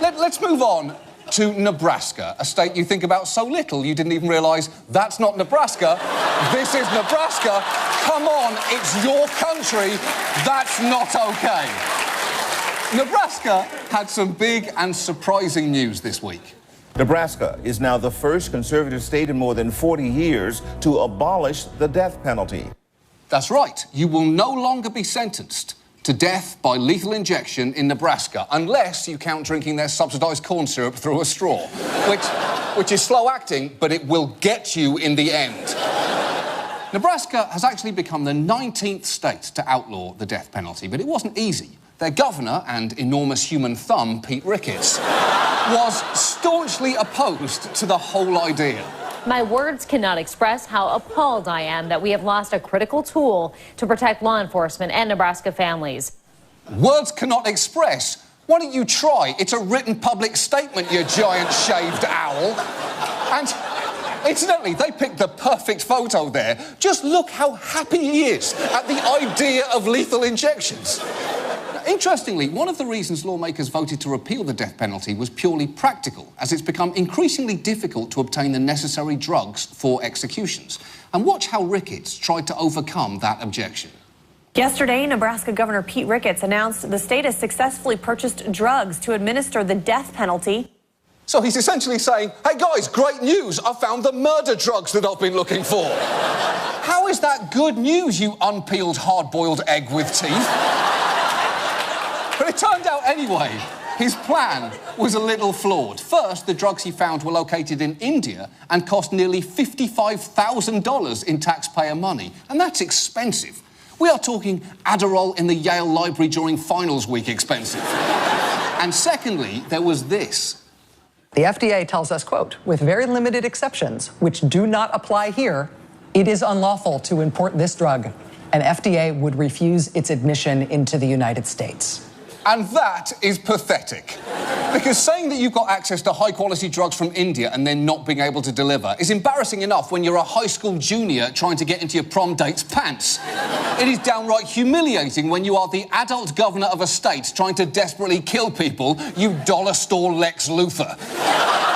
Let's move on to Nebraska, a state you think about so little you didn't even realise that's not Nebraska. This is Nebraska. Come on, it's your country. That's not OK. Nebraska had some big and surprising news this week. Nebraska is now the first conservative state in more than 40 years to abolish the death penalty. That's right. You will no longer be sentenced to death by lethal injection in Nebraska, unless you count drinking their subsidised corn syrup through a straw, which is slow-acting, but it will get you in the end. Nebraska has actually become the 19th state to outlaw the death penalty, but it wasn't easy. Their governor and enormous human thumb, Pete Ricketts, was staunchly opposed to the whole idea. My words cannot express how appalled I am that we have lost a critical tool to protect law enforcement and Nebraska families. Words cannot express? Why don't you try? It's a written public statement, you giant shaved owl. And incidentally, they picked the perfect photo there. Just look how happy he is at the idea of lethal injections. Interestingly, one of the reasons lawmakers voted to repeal the death penalty was purely practical, as it's become increasingly difficult to obtain the necessary drugs for executions. And watch how Ricketts tried to overcome that objection. Yesterday, Nebraska Governor Pete Ricketts announced the state has successfully purchased drugs to administer the death penalty. So he's essentially saying, hey guys, great news, I found the murder drugs that I've been looking for. How is that good news, you unpeeled hard-boiled egg with teeth? But it turned out anyway, his plan was a little flawed. First, the drugs he found were located in India and cost nearly $55,000 in taxpayer money. And that's expensive. We are talking Adderall in the Yale Library during finals week expensive. And secondly, there was this. The FDA tells us, quote, with very limited exceptions, which do not apply here, it is unlawful to import this drug, and FDA would refuse its admission into the United States. And that is pathetic. Because saying that you've got access to high-quality drugs from India and then not being able to deliver is embarrassing enough when you're a high school junior trying to get into your prom date's pants. It is downright humiliating when you are the adult governor of a state trying to desperately kill people, you dollar store Lex Luthor.